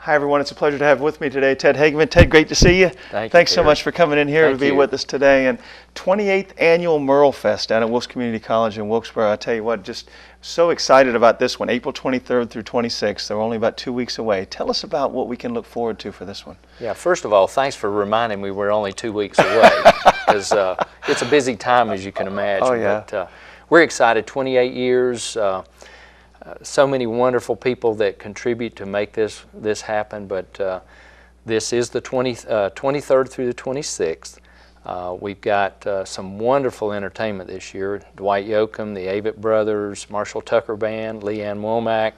Hi, everyone. It's a pleasure to have with me today Ted Hagaman. Ted, great to see you. Thanks so much for coming in here to be with us today. And 28th Annual Merlefest down at Wilkes Community College in Wilkesboro. I tell you what, just so excited about this one, April 23rd through 26th. They're only about 2 weeks away. Tell us about what we can look forward to for this one. Yeah, first of all, thanks for reminding me we're only 2 weeks away, because it's a busy time, as you can imagine. Oh, yeah. But we're excited. 28 years. So many wonderful people that contribute to make this happen, but this is the 23rd through the 26th. We've got some wonderful entertainment this year. Dwight Yoakam, the Avett Brothers, Marshall Tucker Band, Leanne Womack,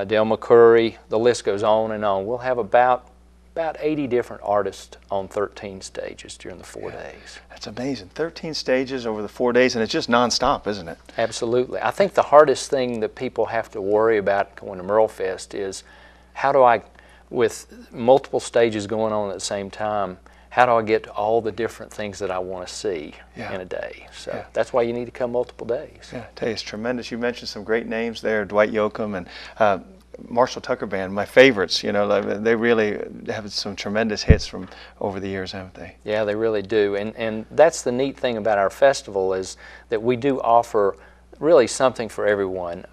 Del McCurry, the list goes on and on. We'll have about 80 different artists on 13 stages during the 4 days. That's amazing. 13 stages over the 4 days, and it's just nonstop, isn't it? Absolutely. I think the hardest thing that people have to worry about going to Merlefest is, how do I, with multiple stages going on at the same time, how do I get to all the different things that I want to see in a day? So that's why you need to come multiple days. Yeah, I tell you, it's tremendous. You mentioned some great names there, Dwight Yoakam and Marshall Tucker Band, my favorites. You know, they really have some tremendous hits from over the years, haven't they? Yeah, they really do. And that's the neat thing about our festival, is that we do offer really something for everyone.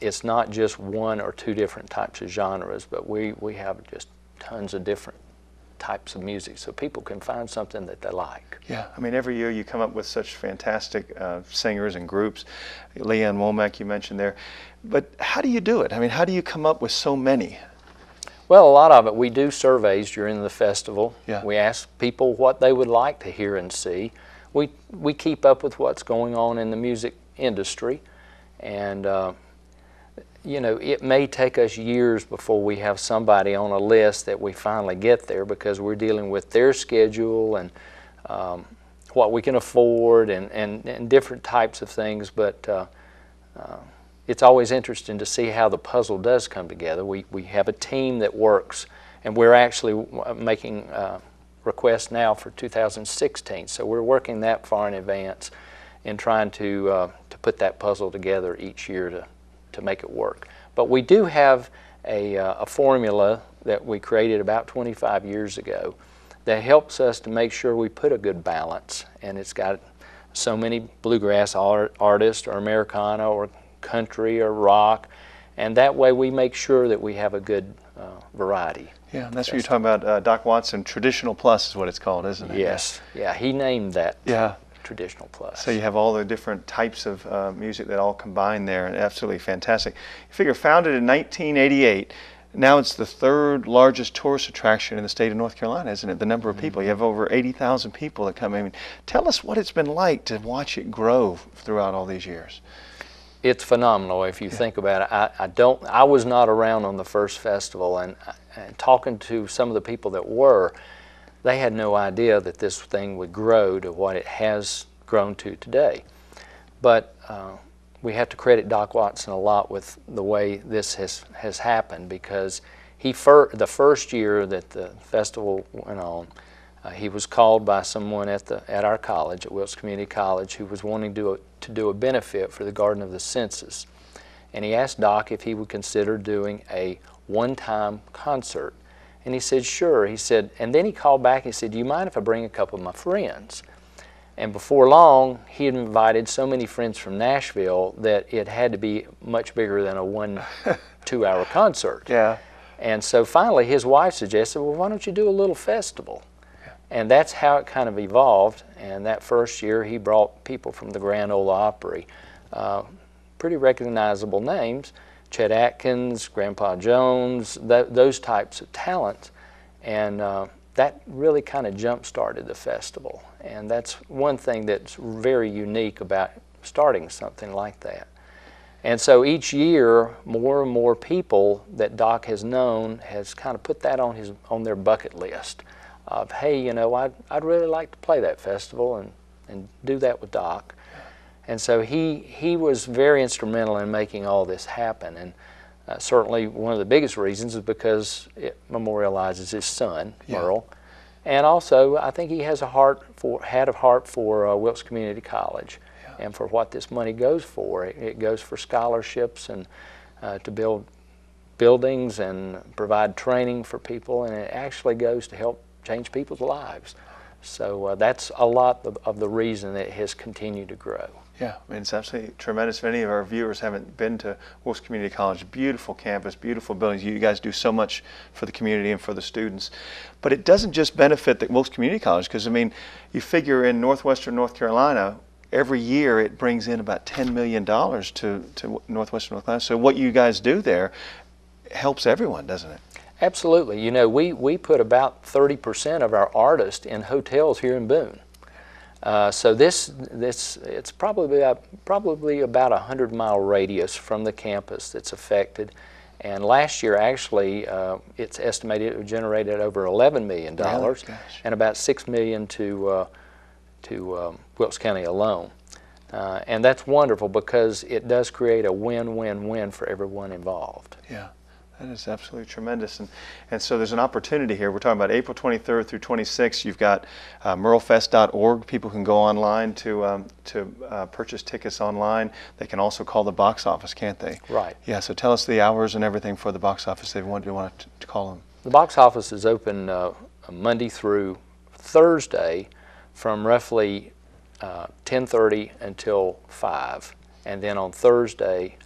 It's not just one or two different types of genres, but we have just tons of different types of music, so people can find something that they like. Yeah, I mean, every year you come up with such fantastic singers and groups. Leanne Womack, you mentioned there. But how do you do it? I mean, how do you come up with so many? Well, a lot of it, we do surveys during the festival. Yeah. We ask people what they would like to hear and see. We keep up with what's going on in the music industry, and you know, it may take us years before we have somebody on a list that we finally get there, because we're dealing with their schedule and what we can afford and different types of things. But it's always interesting to see how the puzzle does come together. We have a team that works, and we're actually making requests now for 2016. So we're working that far in advance and trying to put that puzzle together each year to make it work. But we do have a formula that we created about 25 years ago that helps us to make sure we put a good balance, and it's got so many bluegrass artists, or Americana, or country, or rock, and that way we make sure that we have a good variety. Yeah, and that's what you're talking about. Doc Watson, Traditional Plus is what it's called, isn't it? Yes, yeah, he named that. Yeah. Traditional Plus. So you have all the different types of music that all combine there, and absolutely fantastic. You figure, founded in 1988, now it's the third largest tourist attraction in the state of North Carolina, isn't it? The number of people. You have over 80,000 people that come in. Tell us what it's been like to watch it grow throughout all these years. It's phenomenal if you think about it. I was not around on the first festival, and talking to some of the people that were, they had no idea that this thing would grow to what it has grown to today. But we have to credit Doc Watson a lot with the way this has happened, because the first year that the festival went on, he was called by someone at our college, at Wilkes Community College, who was wanting to do a benefit for the Garden of the Senses. And he asked Doc if he would consider doing a one-time concert. And he said, sure. He said, and then he called back and he said, do you mind if I bring a couple of my friends? And before long, he had invited so many friends from Nashville that it had to be much bigger than a 1-2 hour concert. Yeah. And so finally his wife suggested, well, why don't you do a little festival? Yeah. And that's how it kind of evolved. And that first year he brought people from the Grand Ole Opry, pretty recognizable names, Chet Atkins, Grandpa Jones, those types of talent, and that really kind of jump-started the festival. And that's one thing that's very unique about starting something like that. And so each year, more and more people that Doc has known has kind of put that on their bucket list of, hey, you know, I'd really like to play that festival and do that with Doc. And so he was very instrumental in making all this happen, and certainly one of the biggest reasons is because it memorializes his son, Merle, and also I think he has had a heart for Wilkes Community College, and for what this money goes for. It goes for scholarships and to build buildings and provide training for people, and it actually goes to help change people's lives. So that's a lot of the reason that it has continued to grow. Yeah, I mean, it's absolutely tremendous. If any of our viewers haven't been to Wilkes Community College, beautiful campus, beautiful buildings. You guys do so much for the community and for the students. But it doesn't just benefit the Wilkes Community College, because, I mean, you figure in northwestern North Carolina, every year it brings in about $10 million to northwestern North Carolina. So what you guys do there helps everyone, doesn't it? Absolutely. You know, we put about 30% of our artists in hotels here in Boone. So it's probably about a 100-mile radius from the campus that's affected. And last year, actually, it's estimated it generated over $11 million and about $6 million to Wilkes County alone. And that's wonderful, because it does create a win-win-win for everyone involved. Yeah. That is absolutely tremendous. And so there's an opportunity here. We're talking about April 23rd through 26th. You've got Merlefest.org. People can go online to purchase tickets online. They can also call the box office, can't they? Right. Yeah, so tell us the hours and everything for the box office. They want to call them. The box office is open Monday through Thursday from roughly 10:30 until 5. And then on Friday,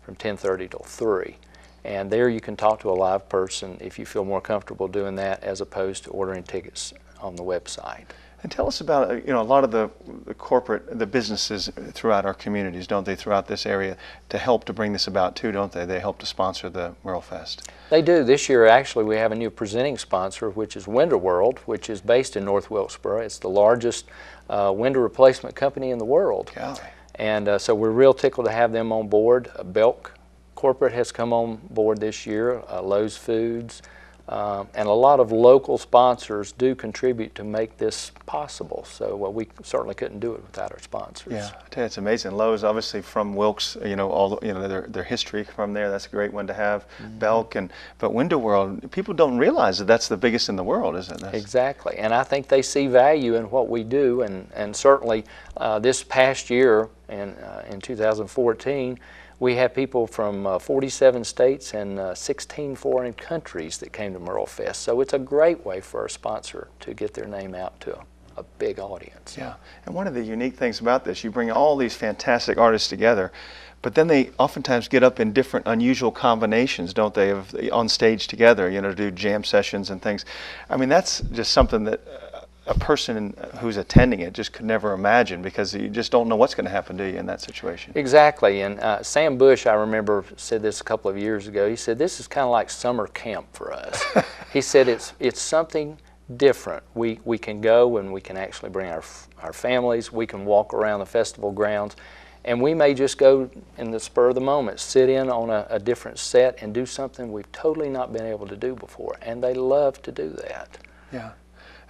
from 10:30 till 3. And there you can talk to a live person if you feel more comfortable doing that, as opposed to ordering tickets on the website. And tell us about, a lot of the businesses throughout our communities, don't they, throughout this area, to help to bring this about too, don't they? They help to sponsor the Merlefest. They do. This year, actually, we have a new presenting sponsor, which is Window World, which is based in North Wilkesboro. It's the largest window replacement company in the world. Golly. And so we're real tickled to have them on board. Belk Corporate has come on board this year, Lowe's Foods, and a lot of local sponsors do contribute to make this possible. So we certainly couldn't do it without our sponsors. Yeah, I tell you, it's amazing. Lowe's, obviously from Wilkes, their history from there. That's a great one to have. Mm-hmm. Belk, but Window World, people don't realize that that's the biggest in the world, isn't it? Exactly, and I think they see value in what we do, and certainly this past year in 2014. We had people from 47 states and 16 foreign countries that came to Merlefest. So it's a great way for a sponsor to get their name out to a big audience. Yeah, and one of the unique things about this, you bring all these fantastic artists together, but then they oftentimes get up in different unusual combinations, don't they, on stage together, to do jam sessions and things. I mean, that's just something that a person who's attending it just could never imagine, because you just don't know what's going to happen to you in that situation. Exactly, and Sam Bush, I remember, said this a couple of years ago. He said, this is kind of like summer camp for us. He said it's something different. We can go and we can actually bring our families. We can walk around the festival grounds, and we may just go in the spur of the moment, sit in on a different set and do something we've totally not been able to do before, and they love to do that. Yeah.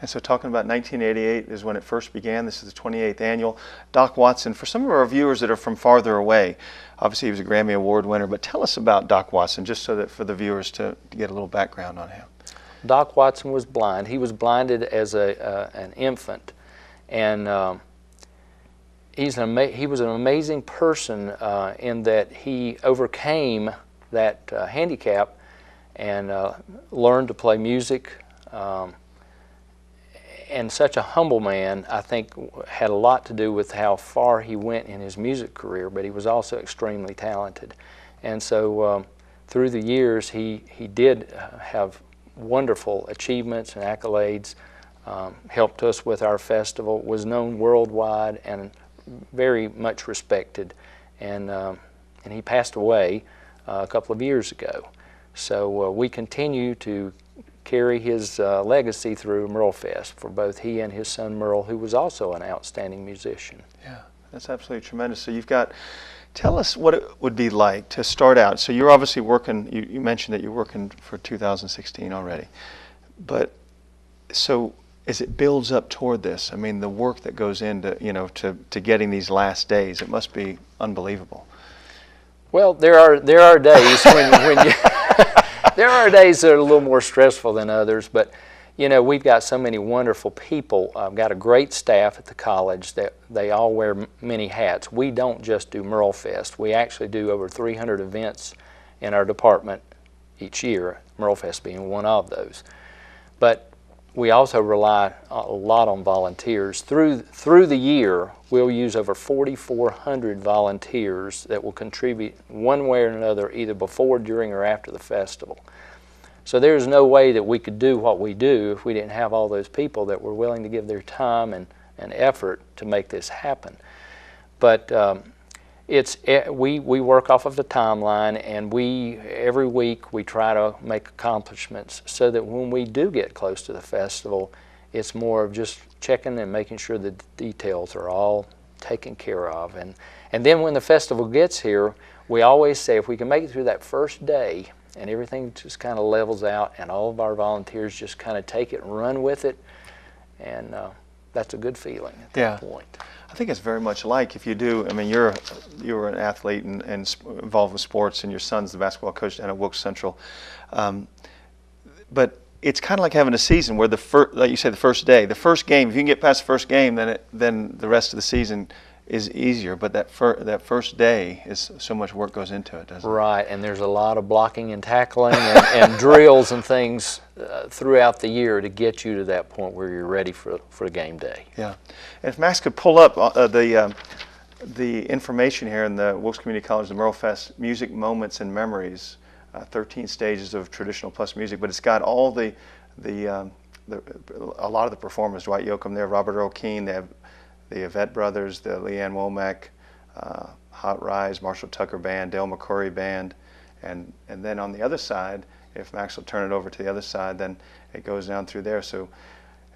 And so talking about 1988 is when it first began. This is the 28th annual. Doc Watson, for some of our viewers that are from farther away, obviously he was a Grammy Award winner, but tell us about Doc Watson, just so that for the viewers to get a little background on him. Doc Watson was blind. He was blinded as an infant, and he was an amazing person in that he overcame that handicap and learned to play music. And such a humble man, I think, had a lot to do with how far he went in his music career, but he was also extremely talented. And so through the years, he did have wonderful achievements and accolades, helped us with our festival, was known worldwide and very much respected. And he passed away a couple of years ago. So we continue to carry his legacy through Merlefest for both he and his son Merle, who was also an outstanding musician. Yeah, that's absolutely tremendous. So tell us what it would be like to start out. So you're obviously working, you mentioned that you're working for 2016 already, but so as it builds up toward this, I mean, the work that goes into, to getting these last days, it must be unbelievable. Well, there are days when you there are days that are a little more stressful than others, but we've got so many wonderful people. I've got a great staff at the college that they all wear many hats. We don't just do Merlefest. We actually do over 300 events in our department each year, Merlefest being one of those. But we also rely a lot on volunteers. Through the year, we'll use over 4,400 volunteers that will contribute one way or another, either before, during, or after the festival. So there's no way that we could do what we do if we didn't have all those people that were willing to give their time and effort to make this happen. But we work off of the timeline, and every week we try to make accomplishments so that when we do get close to the festival, it's more of just checking and making sure the details are all taken care of. And then when the festival gets here, we always say if we can make it through that first day and everything just kind of levels out and all of our volunteers just kind of take it and run with it, and that's a good feeling at that point. I think it's very much like if you do. I mean, you were an athlete and involved with sports, and your son's the basketball coach down at Wilkes Central. But it's kind of like having a season where like you say, the first day, the first game. If you can get past the first game, then the rest of the season is easier. But that first day is so much work goes into it, doesn't it? Right, and there's a lot of blocking and tackling and drills and things throughout the year to get you to that point where you're ready for game day. Yeah, and if Max could pull up the information here in the Wilkes Community College, the Merlefest Music Moments and Memories, 13 stages of traditional plus music, but it's got all a lot of the performers. Dwight Yoakam there, Robert Earl Keen, they have the Yvette Brothers, the Leanne Womack, Hot Rise, Marshall Tucker Band, Dale McCrory Band, and then on the other side, if Max will turn it over to the other side, then it goes down through there. So,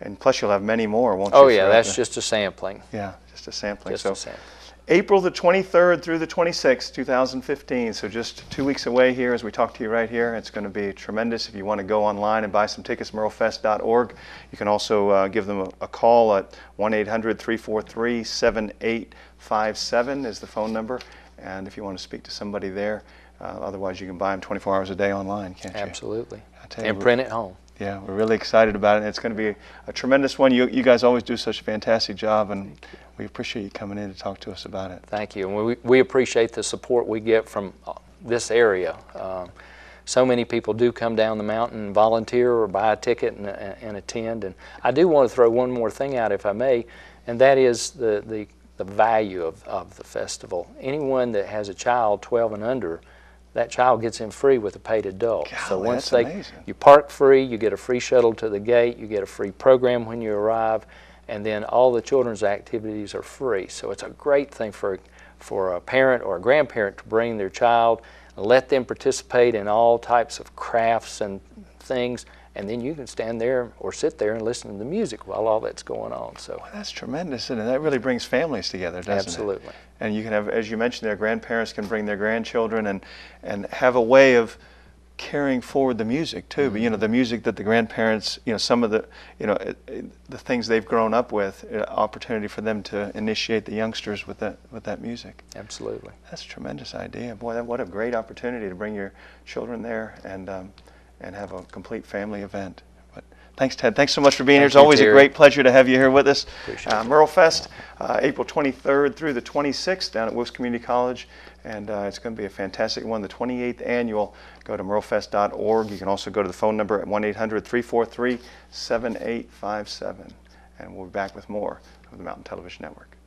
and plus you'll have many more, won't you? Oh yeah, that's just a sampling. Yeah, just a sampling. Just a sampling. April the 23rd through the 26th, 2015. So just 2 weeks away here as we talk to you right here. It's going to be tremendous. If you want to go online and buy some tickets, merlefest.org. You can also give them a call at 1-800-343-7857 is the phone number. And if you want to speak to somebody there, otherwise you can buy them 24 hours a day online, can't you? Absolutely. And print at home. Yeah, we're really excited about it. And it's going to be a tremendous one. You guys always do such a fantastic job, and we appreciate you coming in to talk to us about it. Thank you. And we appreciate the support we get from this area. So many people do come down the mountain and volunteer or buy a ticket and attend. And I do want to throw one more thing out, if I may, and that is the value of the festival. Anyone that has a child 12 and under, that child gets in free with a paid adult. Golly, so once you park free, you get a free shuttle to the gate, you get a free program when you arrive, and then all the children's activities are free. So it's a great thing for a parent or a grandparent to bring their child, and let them participate in all types of crafts and things, and then you can stand there or sit there and listen to the music while all that's going on. So well, that's tremendous, isn't it? That really brings families together, doesn't Absolutely. It? And you can have, as you mentioned, their grandparents can bring their grandchildren and have a way of carrying forward the music too. But the music that the grandparents, some of the the things they've grown up with, opportunity for them to initiate the youngsters with that music. Absolutely. That's a tremendous idea. Boy, what a great opportunity to bring your children there and have a complete family event. But thanks, Ted. Thanks so much for being here. It's always a great pleasure to have you here with us. Merlefest, April 23rd through the 26th down at Wilkes Community College. And it's going to be a fantastic one, the 28th annual. Go to merlefest.org. You can also go to the phone number at 1-800-343-7857. And we'll be back with more of the Mountain Television Network.